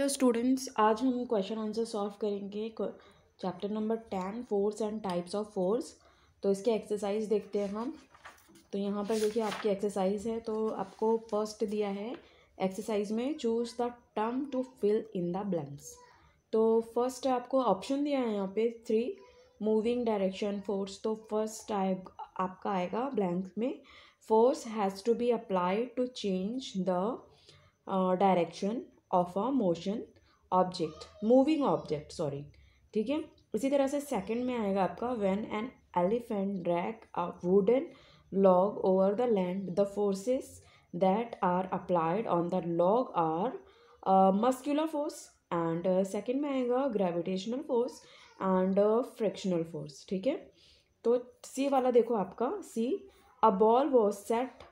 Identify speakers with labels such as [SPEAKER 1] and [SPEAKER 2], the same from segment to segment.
[SPEAKER 1] Hello students, आज हम question answer solve करेंगे chapter number 10 force and types of force. तो इसके एक्सरसाइज देखते हैं हम। तो यहाँ पर देखिए आपकी एक्सरसाइज है। तो आपको फर्स्ट दिया है एक्सरसाइज में choose the term to fill in the blanks. तो फर्स्ट आपको ऑप्शन दिया है यहाँ पे 3 मूविंग डायरेक्शन फोर्स। तो फर्स्ट आपका आएगा ब्लैंक में force has to be applied to change the direction of a motion object moving object sorry. ठीक है, इसी तरह से सेकंड में आएगा आपका when an elephant drag a wooden log over the land the forces that are applied on the log are muscular force and second में आएगा gravitational force and frictional force. ठीक है, तो सी वाला देखो आपका C a ball was set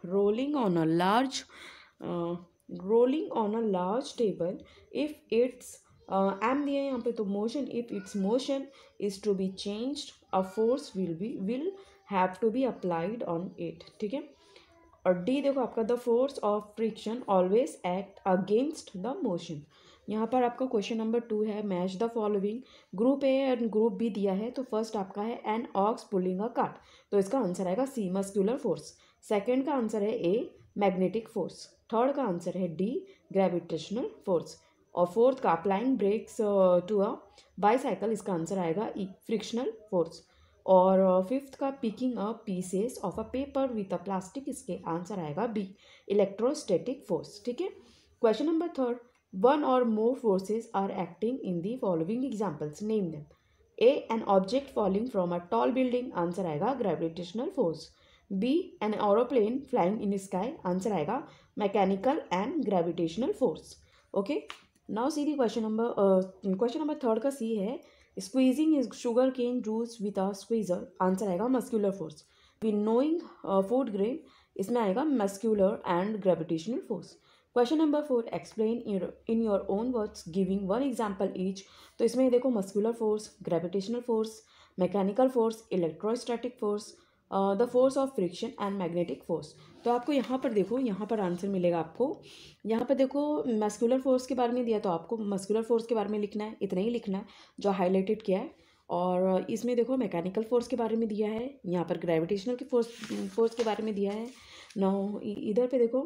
[SPEAKER 1] rolling on a large table if its m दिया है यहाँ पे। तो motion, if its motion is to be changed a force will have to be applied on it। ठीक है, और डी देखो आपका the force of friction always act against the motion. यहाँ पर आपका क्वेश्चन नंबर 2 है match the following. Group A and group B दिया है। तो फर्स्ट आपका है an ox pulling a cart. तो इसका आंसर आएगा सी मस्कुलर फोर्स। सेकंड का आंसर है ए मैग्नेटिक फोर्स। थर्ड का आंसर है डी ग्रेविटेशनल फोर्स। और फोर्थ का applying brakes to a bicycle, इसका आंसर आएगा ई फ्रिक्शनल फोर्स। और फिफ्थ का picking up pieces of a paper with a plastic, इसके आंसर आएगा बी इलेक्ट्रोस्टैटिक फोर्स। ठीक है, question number third one or more forces are acting in the following examples, name them. A an object falling from a tall building, answer आएगा gravitational force. B an aeroplane flying in sky, answer आएगा mechanical and gravitational force. Okay, now C the question number third का C है squeezing is sugar cane juice with a squeezer, answer आएगा muscular force. Winnowing food grain, इसमें आएगा muscular and gravitational force. Question number 4 explain in your own words giving one example each. तो इसमें देखो muscular force, gravitational force, mechanical force, electrostatic force, the force of friction and magnetic force. तो आपको यहाँ पर देखो, यहाँ पर आंसर मिलेगा आपको। यहाँ पर देखो मस्कुलर फोर्स के बारे में दिया, तो आपको मस्कुलर फोर्स के बारे में लिखना है, इतना ही लिखना है जो हाईलाइटेड किया है। और इसमें देखो मैकेनिकल फोर्स के बारे में दिया है, यहाँ पर ग्रेविटेशनल के फोर्स के बारे में दिया है। ना इधर पे देखो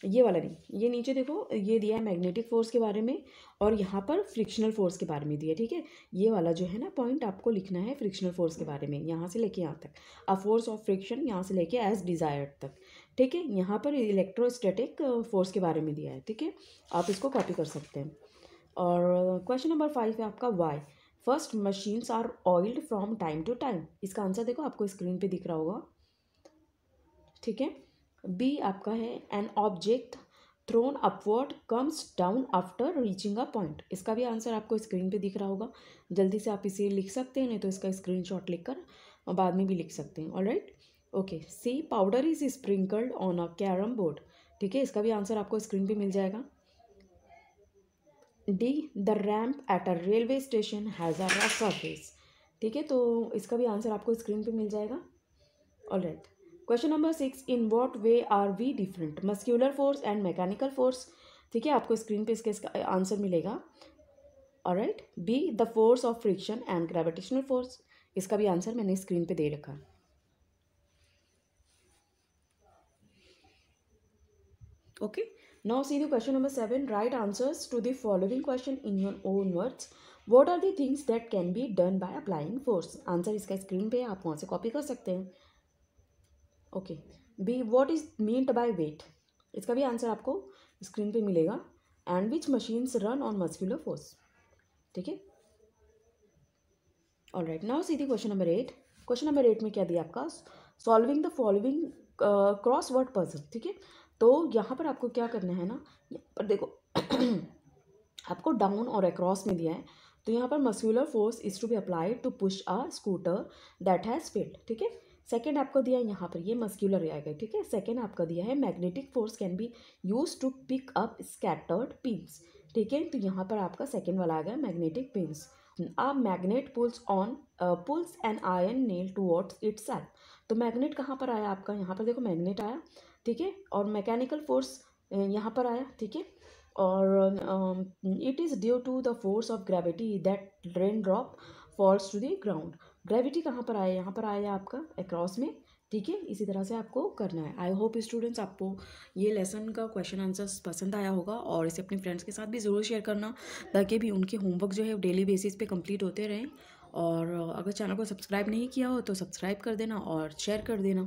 [SPEAKER 1] ये वाला नहीं, ये नीचे देखो ये दिया है मैग्नेटिक फोर्स के बारे में, और यहाँ पर फ्रिक्शनल फोर्स के बारे में दिया है। ठीक है, ये वाला जो है ना पॉइंट आपको लिखना है फ्रिक्शनल फोर्स के बारे में, यहाँ से लेके यहाँ तक अ फोर्स ऑफ फ्रिक्शन, यहाँ से लेके एज डिजायर्ड तक। ठीक है, यहाँ पर इलेक्ट्रोस्टैटिक फोर्स के बारे में दिया है। ठीक है, आप इसको कॉपी कर सकते हैं। और क्वेश्चन नंबर 5 है आपका why first machines are oiled from time to time, इसका आंसर देखो आपको स्क्रीन पे दिख रहा होगा। ठीक है, बी आपका है an object throne upward comes down after reaching a point, इसका भी आंसर आपको स्क्रीन पे दिख रहा होगा। जल्दी से आप इसे लिख सकते हैं, नहीं तो इसका स्क्रीनशॉट लेकर बाद में भी लिख सकते हैं। Alright, okay. C powder is sprinkled on a carrom board, ठीक है, इसका भी आंसर आपको स्क्रीन पे मिल जाएगा। D the ramp at a railway station has a rough surface, ठीक है, तो इसका भी आंसर आपको स्क्रीन पे मिल जाएगा। Alright, question number 6 in what way are we different muscular force and mechanical force, ठीक है, आपको स्क्रीन पे इसका आंसर मिलेगा। Alright, B the force of friction and gravitational force, इसका भी आंसर मैंने स्क्रीन पे दे रखा है। Okay, now see the question number 7 write answers to the following question in your own words. What are the things that can be done by applying force, answer इसका screen पे आप वहाँ से कॉपी कर सकते हैं। Okay, be what is meant by weight, इसका भी आंसर आपको स्क्रीन पे मिलेगा। And which machines run on muscular force, ठीक है। Alright, now C the question number 8। Question number 8 में क्या दिया आपका solving the following cross word puzzle, ठीक है। तो यहाँ पर आपको क्या करना है ना, यहाँ पर देखो आपको डाउन और अक्रॉस में दिया है। तो यहाँ पर muscular force is to be applied to push a scooter that has failed, ठीक है। सेकेंड आपको दिया है यहाँ पर ये मस्कुलर आएगा, ठीक है। सेकेंड आपका दिया है magnetic force can be use to pick up scattered pins, ठीक है। तो यहाँ पर आपका सेकेंड वाला आ गया magnetic pins. A magnet pulls an iron nail towards itself, तो मैग्नेट कहाँ पर आया आपका, यहाँ पर देखो मैग्नेट आया, ठीक है। और मैकेनिकल फोर्स यहाँ पर आया, ठीक है। और it is due to the force of gravity that rain drop falls to the ground. Gravity कहाँ पर आया, यहाँ पर आया आपका अक्रॉस में, ठीक है। इसी तरह से आपको करना है। आई होप स्टूडेंट्स आपको ये लेसन का क्वेश्चन आंसर्स पसंद आया होगा, और इसे अपने फ्रेंड्स के साथ भी ज़रूर शेयर करना, ताकि भी उनके होमवर्क जो है डेली बेसिस पे कंप्लीट होते रहें। और अगर चैनल को सब्सक्राइब नहीं किया हो तो सब्सक्राइब कर देना और शेयर कर देना।